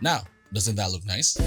Now, doesn't that look nice?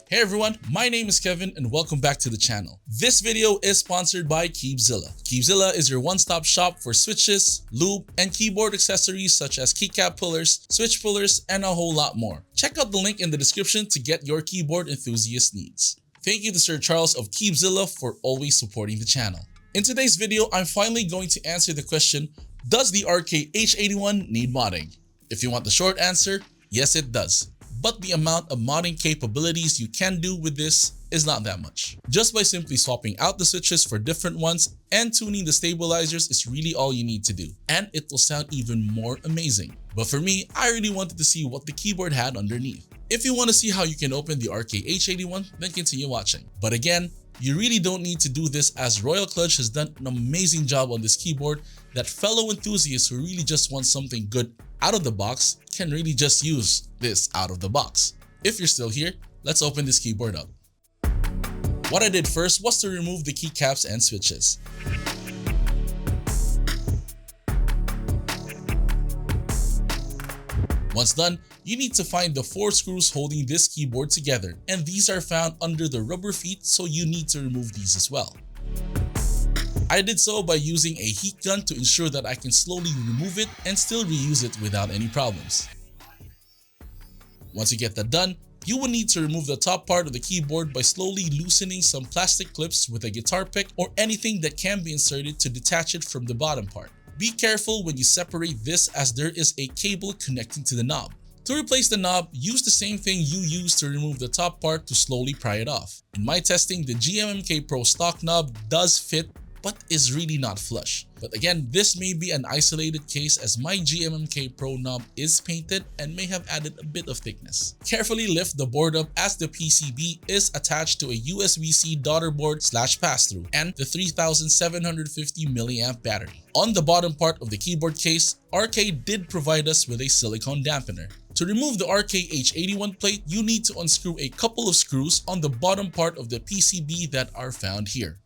Hey everyone, my name is Kevin and welcome back to the channel. This video is sponsored by Keebzilla. Keebzilla is your one-stop shop for switches, lube, and keyboard accessories such as keycap pullers, switch pullers, and a whole lot more. Check out the link in the description to get your keyboard enthusiast needs. Thank you to Sir Charles of Keebzilla for always supporting the channel. In today's video, I'm finally going to answer the question, does the RKH81 need modding? If you want the short answer, yes it does. But the amount of modding capabilities you can do with this is not that much. Just by simply swapping out the switches for different ones and tuning the stabilizers is really all you need to do. And it will sound even more amazing. But for me, I really wanted to see what the keyboard had underneath. If you want to see how you can open the RKH81, then continue watching. But again, you really don't need to do this, as Royal Kludge has done an amazing job on this keyboard that fellow enthusiasts who really just want something good out of the box can really just use this out of the box. If you're still here, let's open this keyboard up. What I did first was to remove the keycaps and switches. Once done, you need to find the 4 screws holding this keyboard together, and these are found under the rubber feet, so you need to remove these as well. I did so by using a heat gun to ensure that I can slowly remove it and still reuse it without any problems. Once you get that done, you will need to remove the top part of the keyboard by slowly loosening some plastic clips with a guitar pick or anything that can be inserted to detach it from the bottom part. Be careful when you separate this, as there is a cable connecting to the knob. To replace the knob, use the same thing you used to remove the top part to slowly pry it off. In my testing, the GMMK Pro stock knob does fit, but is really not flush. But again, this may be an isolated case, as my GMMK Pro knob is painted and may have added a bit of thickness. Carefully lift the board up, as the PCB is attached to a USB-C daughter board / pass-through and the 3750 mAh battery. On the bottom part of the keyboard case, RK did provide us with a silicone dampener. To remove the RKH81 plate, you need to unscrew a couple of screws on the bottom part of the PCB that are found here.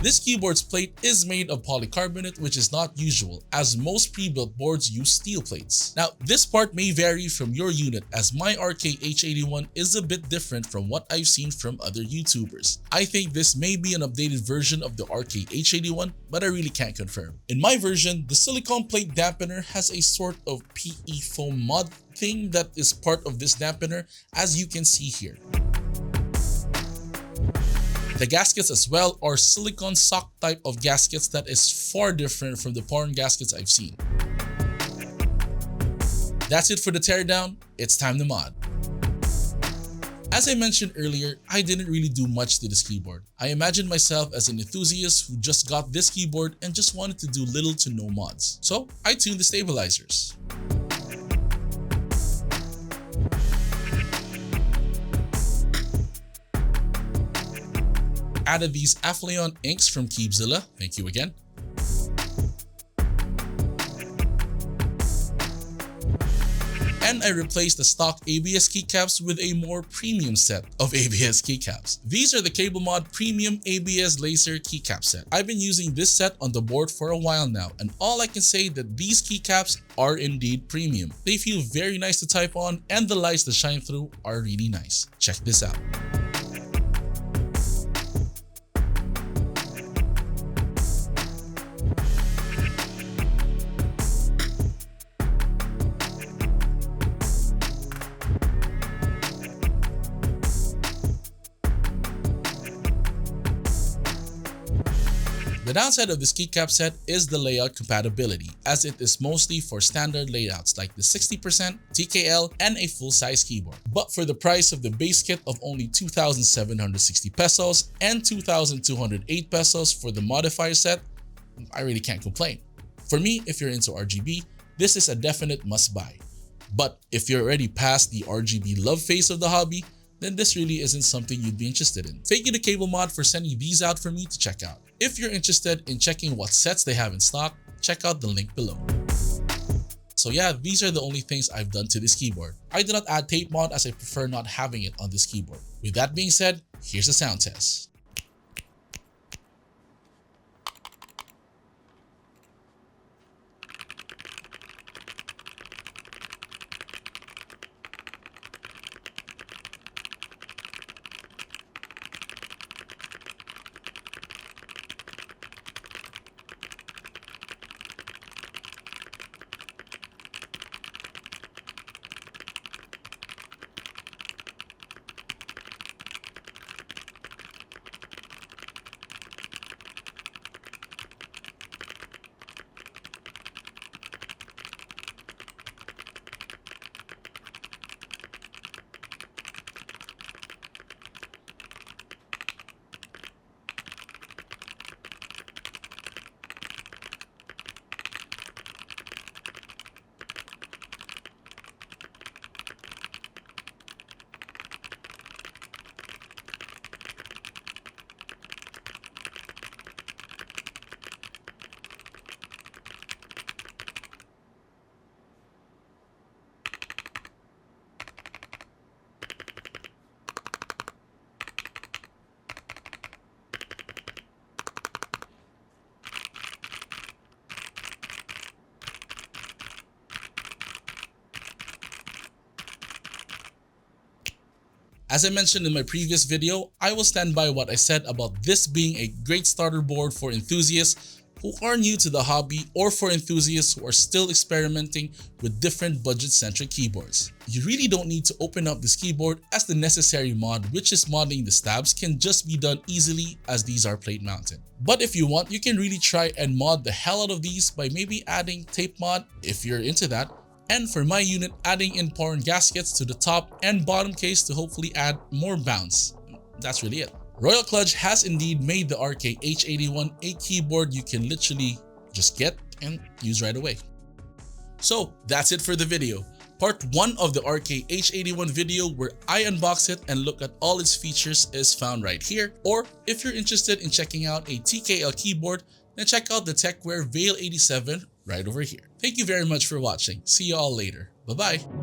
This keyboard's plate is made of polycarbonate, which is not usual, as most pre-built boards use steel plates. Now, this part may vary from your unit, as my RKH81 is a bit different from what I've seen from other YouTubers. I think this may be an updated version of the RKH81, but I really can't confirm. In my version, the silicone plate dampener has a sort of PE foam mod thing that is part of this dampener, as you can see here. The gaskets as well are silicone sock type of gaskets that is far different from the porn gaskets I've seen. That's it for the teardown. It's time to mod. As I mentioned earlier, I didn't really do much to this keyboard. I imagined myself as an enthusiast who just got this keyboard and just wanted to do little to no mods. So I tuned the stabilizers. Added these Affleon inks from Keebzilla, thank you again. And I replaced the stock ABS keycaps with a more premium set of ABS keycaps. These are the CableMod Premium ABS Laser Keycap Set. I've been using this set on the board for a while now, and all I can say that these keycaps are indeed premium. They feel very nice to type on, and the lights that shine through are really nice. Check this out. The downside of this keycap set is the layout compatibility, as it is mostly for standard layouts like the 60%, TKL, and a full-size keyboard. But for the price of the base kit of only 2,760 pesos and 2,208 pesos for the modifier set, I really can't complain. For me, if you're into RGB, this is a definite must-buy. But if you're already past the RGB love phase of the hobby, then this really isn't something you'd be interested in. Thank you to CableMod for sending these out for me to check out. If you're interested in checking what sets they have in stock, check out the link below. So yeah, these are the only things I've done to this keyboard. I did not add tape mod, as I prefer not having it on this keyboard. With that being said, here's a sound test. As I mentioned in my previous video, I will stand by what I said about this being a great starter board for enthusiasts who are new to the hobby or for enthusiasts who are still experimenting with different budget-centric keyboards. You really don't need to open up this keyboard, as the necessary mod, which is modding the stabs, can just be done easily as these are plate mounted. But if you want, you can really try and mod the hell out of these by maybe adding tape mod if you're into that, and for my unit, adding in porn gaskets to the top and bottom case to hopefully add more bounce. That's really it. Royal Kludge has indeed made the RKH81 a keyboard you can literally just get and use right away. So that's it for the video. Part 1 of the RKH81 video, where I unbox it and look at all its features, is found right here. Or if you're interested in checking out a TKL keyboard, then check out the TechWare Veil 87 right over here. Thank you very much for watching. See you all later. Bye bye.